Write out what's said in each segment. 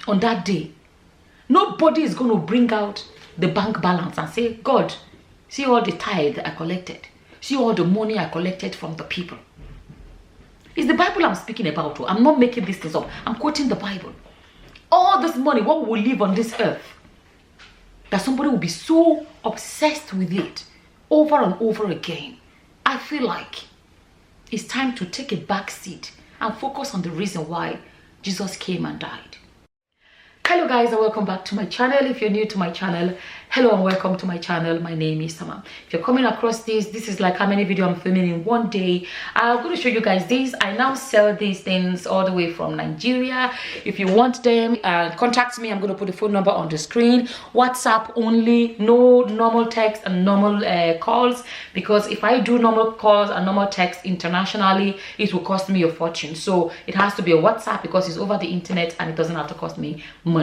on that day, nobody is going to bring out the bank balance and say, God, see all the tithe I collected. See all the money I collected from the people. It's the Bible I'm speaking about. I'm not making these things up. I'm quoting the Bible. All this money, what will live on this earth, that somebody will be so obsessed with it over and over again. I feel like it's time to take a back seat and focus on the reason why Jesus came and died. Hello guys, and welcome back to my channel. If you're new to my channel, hello and welcome to my channel. My name is Sama. If you're coming across this is like how many videos I'm filming in one day. I'm going to show you guys this. I now sell these things all the way from Nigeria. If you want them, contact me. I'm going to put the phone number on the screen. WhatsApp only, no normal text and normal calls, because if I do normal calls and normal text internationally, it will cost me a fortune. So it has to be a WhatsApp because it's over the internet and it doesn't have to cost me money.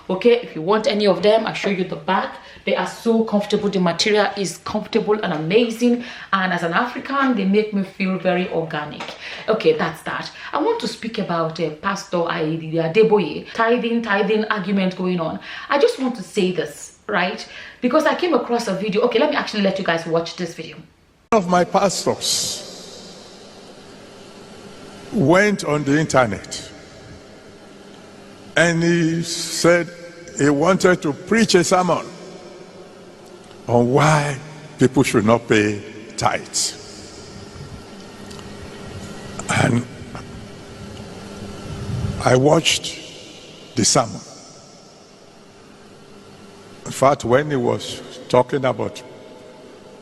Okay, if you want any of them, I'll show you the back. They are so comfortable. The material is comfortable and amazing, and as an African, they make me feel very organic. Okay, that's that. I want to speak about Pastor Adeboye tithing argument going on. I just want to say this, right? Because I came across a video. Okay, let me actually let you guys watch this video. One of my pastors went on the internet and he said he wanted to preach a sermon on why people should not pay tithes. And I watched the sermon. In fact, when he was talking about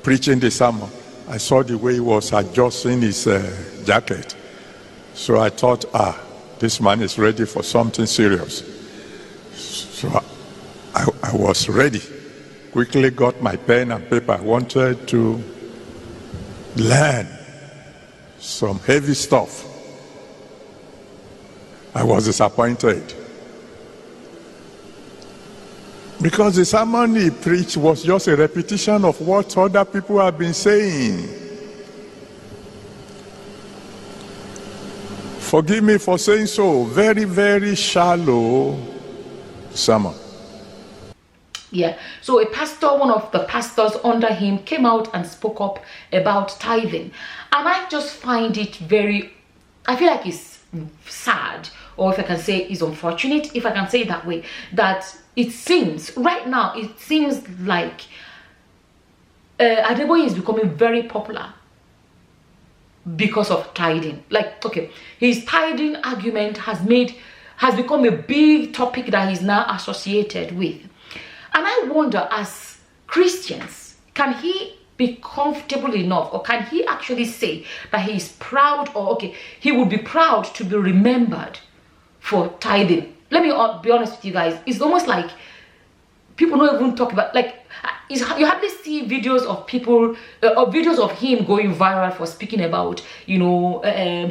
preaching the sermon, I saw the way he was adjusting his jacket. So I thought, this man is ready for something serious. So I was ready. Quickly got my pen and paper. I wanted to learn some heavy stuff. I was disappointed, because the sermon he preached was just a repetition of what other people have been saying. Forgive me for saying so. Very, very shallow sermon. Yeah, so a pastor, one of the pastors under him, came out and spoke up about tithing. And I just find it I feel like it's sad, or if I can say it's unfortunate, if I can say it that way, that it seems, right now, it seems like Adeboye is becoming very popular because of tithing. Like, okay, his tithing argument has become a big topic that he's now associated with. And I wonder, as Christians, can he be comfortable enough, or can he actually say that he is proud, or okay, he would be proud to be remembered for tithing? Let me be honest with you guys. It's almost like people don't even talk about, like, you hardly see videos of people, or videos of him going viral for speaking about, you know,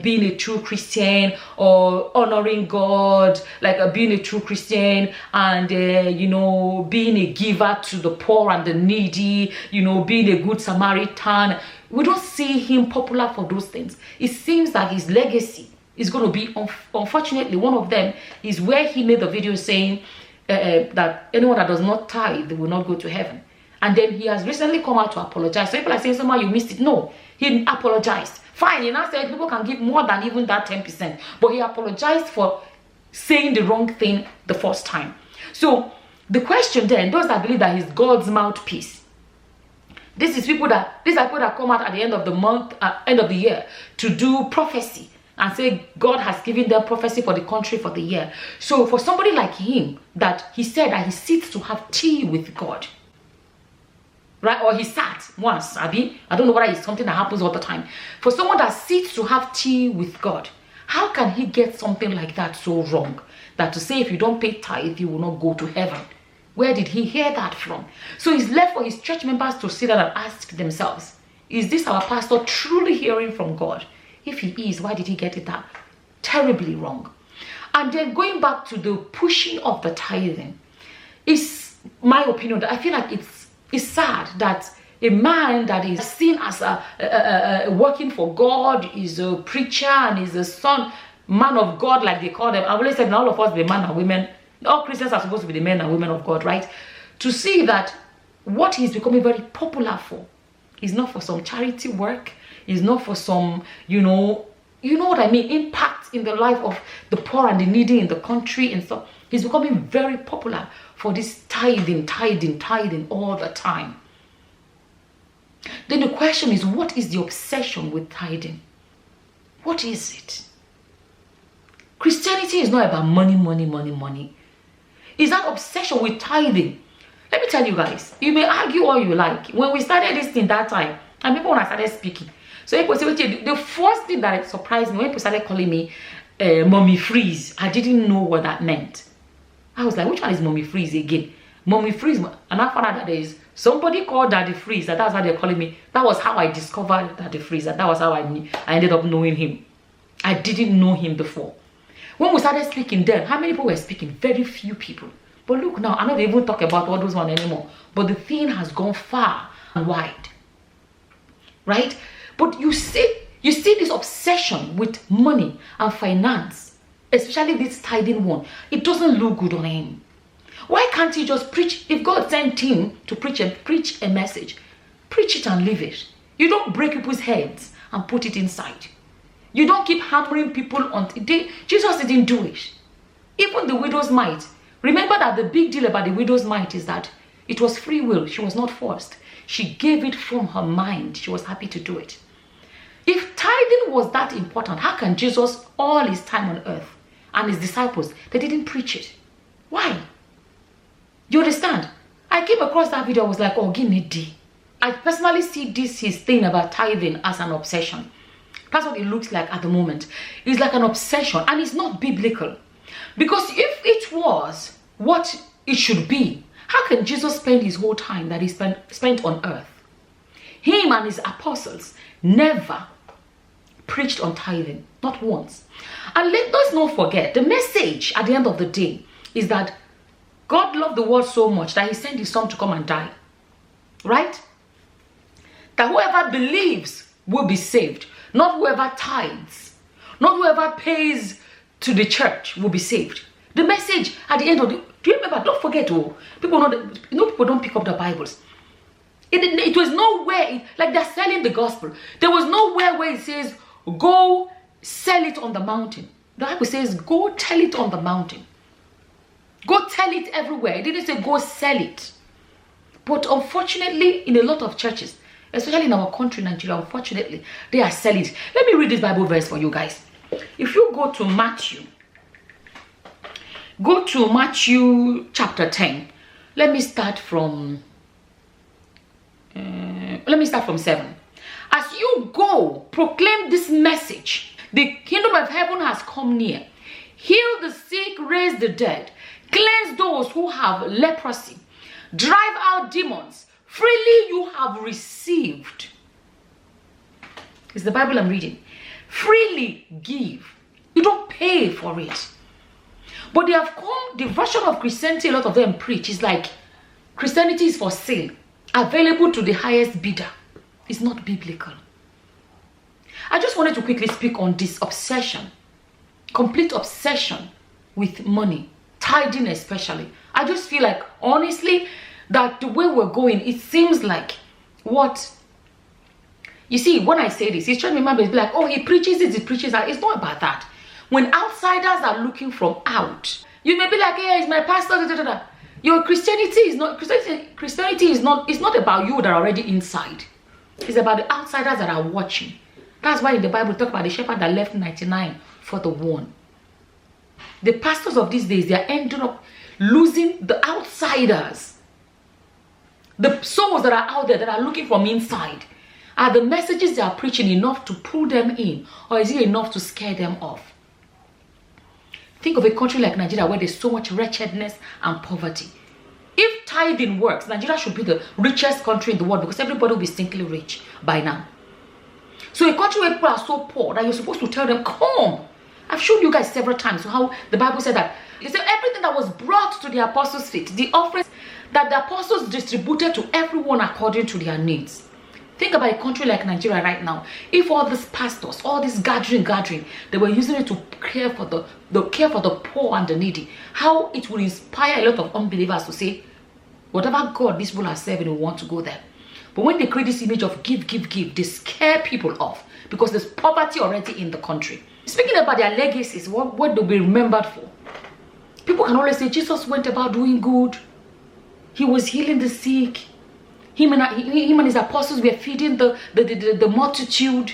being a true Christian, or honoring God, like being a true Christian, and you know, being a giver to the poor and the needy, you know, being a good Samaritan. We don't see him popular for those things. It seems that his legacy is going to be, unfortunately, one of them is where he made the video saying that anyone that does not tithe will not go to heaven. And then he has recently come out to apologize. So people are saying, somehow you missed it. No, he apologized. Fine, he now said people can give more than even that 10%. But he apologized for saying the wrong thing the first time. So the question then, those that believe that he's God's mouthpiece, these are people that come out at the end of the month, end of the year, to do prophecy and say God has given them prophecy for the country for the year. So for somebody like him, that he said that he sits to have tea with God, right? Or he sat once, Abby. I don't know whether it's something that happens all the time. For someone that sits to have tea with God, how can he get something like that so wrong? That to say if you don't pay tithe, you will not go to heaven. Where did he hear that from? So it's left for his church members to sit down and ask themselves, is this our pastor truly hearing from God? If he is, why did he get it that terribly wrong? And then going back to the pushing of the tithing, is my opinion that I feel like it's sad that a man that is seen as working for God, is a preacher and is a man of God, like they call them. I've always said, all of us, the man and women, All Christians are supposed to be the men and women of God, right? To see that what he's becoming very popular for is not for some charity work, is not for some, you know what I mean, impact in the life of the poor and the needy in the country and stuff. He's becoming very popular for this tithing all the time. Then the question is, what is the obsession with tithing? What is it? Christianity is not about money. It's that obsession with tithing. Let me tell you guys, you may argue all you like. When we started this thing that time, I remember when I started speaking. So the first thing that surprised me when people started calling me Mommy Freeze, I didn't know what that meant. I was like, which one is Mommy Freeze again? Mommy Freeze. And I found out that there is somebody called Daddy Freeze, and that's how they're calling me. That was how I discovered Daddy Freeze, and that was how I ended up knowing him. I didn't know him before. When we started speaking then, how many people were speaking? Very few people. But look now, I'm not even talking about all those ones anymore. But the thing has gone far and wide. Right? But you see this obsession with money and finance, especially this tithing one. It doesn't look good on him. Why can't he just preach? If God sent him to preach a message, preach it and leave it. You don't break people's heads and put it inside. You don't keep hammering people on. Jesus didn't do it. Even the widow's mite. Remember that the big deal about the widow's mite is that it was free will. She was not forced. She gave it from her mind. She was happy to do it. If tithing was that important, how can Jesus, all his time on earth, and his disciples, they didn't preach it? Why? You understand? I came across that video, I was like, oh, give me D. I personally see his thing about tithing as an obsession. That's what it looks like at the moment. It's like an obsession, and it's not biblical. Because if it was what it should be, how can Jesus spend his whole time that he spent on earth? Him and his apostles never preached on tithing, not once. And let us not forget, the message at the end of the day is that God loved the world so much that he sent his son to come and die. Right? That whoever believes will be saved. Not whoever tithes. Not whoever pays to the church will be saved. The message at the end of the... Do you remember? Don't forget, people don't pick up the Bibles. It was nowhere, like they're selling the gospel. There was nowhere where it says, go sell it on the mountain. The Bible says, go tell it on the mountain. Go tell it everywhere. It didn't say go sell it. But unfortunately, in a lot of churches, especially in our country, Nigeria, unfortunately, they are selling it. Let me read this Bible verse for you guys. If you go to Matthew chapter 10. Let me start from 7. As you go, proclaim this message. The kingdom of heaven has come near. Heal the sick, raise the dead, cleanse those who have leprosy, drive out demons. Freely you have received. It's the Bible I'm reading. Freely give. You don't pay for it. But they have come, the version of Christianity a lot of them preach is like Christianity is for sale, available to the highest bidder. It's not biblical. I just wanted to quickly speak on this obsession, complete obsession with money, tithing especially. I just feel like, honestly, that the way we're going, it seems like what... You see, when I say this, it's trying to remember, it's like, oh, he preaches this, he preaches that. It's not about that. When outsiders are looking from out, you may be like, hey, it's my pastor, da, da, da. Your Christianity is not, Christianity is not, it's not about you that are already inside. It's about the outsiders that are watching. That's why in the Bible talk about the shepherd that left 99 for the one. The pastors of these days, they are ending up losing the outsiders. The souls that are out there that are looking from inside. Are the messages they are preaching enough to pull them in, or is it enough to scare them off? Think of a country like Nigeria where there's so much wretchedness and poverty. If tithing works, Nigeria should be the richest country in the world because everybody will be stinkingly rich by now. So a country where people are so poor that you're supposed to tell them, come. I've shown you guys several times how the Bible said that. It said everything that was brought to the apostles' feet, the offerings that the apostles distributed to everyone according to their needs. Think about a country like Nigeria right now. If all these pastors, all this gathering, they were using it to care for the poor and the needy, how it would inspire a lot of unbelievers to say, whatever God these people are serving, we want to go there. But when they create this image of give, they scare people off because there's poverty already in the country. Speaking about their legacies, what they'll be remembered for. People can always say Jesus went about doing good. He was healing the sick. Him and his apostles were feeding the multitude.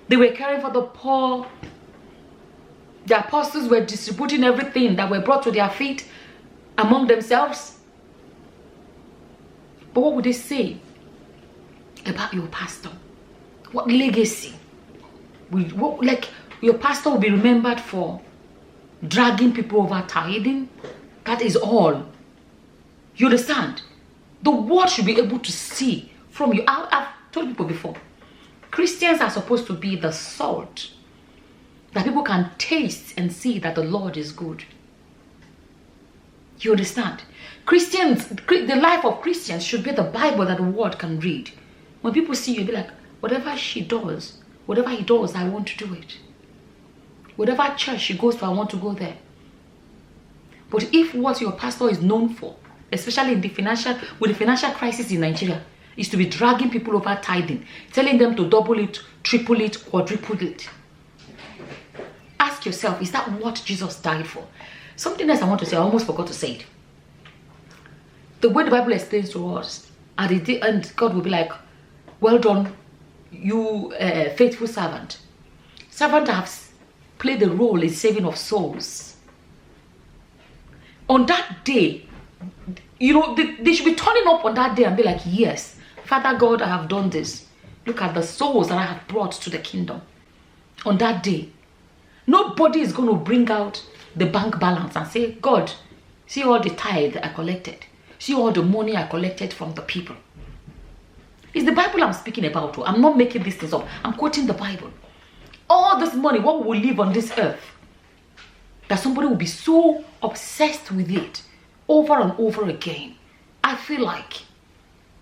They were caring for the poor. The apostles were distributing everything that were brought to their feet among themselves. But what would they say about your pastor? What legacy? Like your pastor will be remembered for dragging people over tithing. That is all. You understand? The world should be able to see from you. I've told people before, Christians are supposed to be the salt that people can taste and see that the Lord is good. You understand? Christians, the life of Christians should be the Bible that the world can read. When people see you, be like, whatever she does, whatever he does, I want to do it. Whatever church she goes to, I want to go there. But if what your pastor is known for, especially in the financial crisis in Nigeria, is to be dragging people over tithing, telling them to double it, triple it, quadruple it. Ask yourself, is that what Jesus died for? Something else I want to say, I almost forgot to say it. The way the Bible explains to us, and God will be like, well done, you faithful servant. Servant has played the role in saving of souls. On that day, you know, they should be turning up on that day and be like, yes, Father God, I have done this. Look at the souls that I have brought to the kingdom. On that day, nobody is going to bring out the bank balance and say, God, see all the tithe I collected. See all the money I collected from the people. It's the Bible I'm speaking about. I'm not making these things up. I'm quoting the Bible. All this money, what will live on this earth, that somebody will be so obsessed with it over and over again. I feel like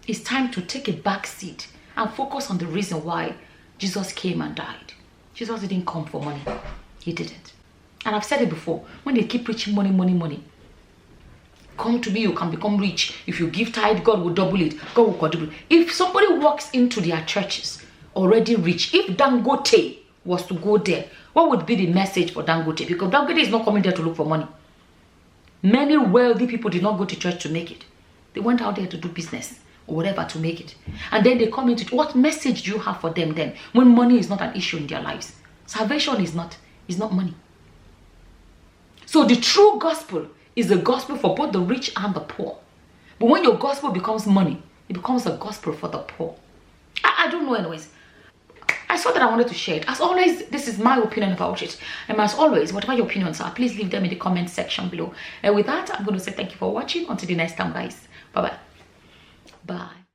it's time to take a back seat and focus on the reason why Jesus came and died. Jesus didn't come for money. He didn't. And I've said it before, when they keep preaching money, money, money, come to me, you can become rich. If you give tithe, God will double it. God will quadruple it. If somebody walks into their churches already rich, if Dangote was to go there, what would be the message for Dangote? Because Dangote is not coming there to look for money. Many wealthy people did not go to church to make it. They went out there to do business or whatever to make it. And then they come into, what message do you have for them then when money is not an issue in their lives? Salvation is not money. So the true gospel is the gospel for both the rich and the poor. But when your gospel becomes money, it becomes a gospel for the poor. I don't know anyways. I saw that I wanted to share it. As always, this is my opinion about it. And as always, whatever your opinions are, please leave them in the comment section below. And with that, I'm going to say thank you for watching. Until the next time, guys. Bye-bye. Bye.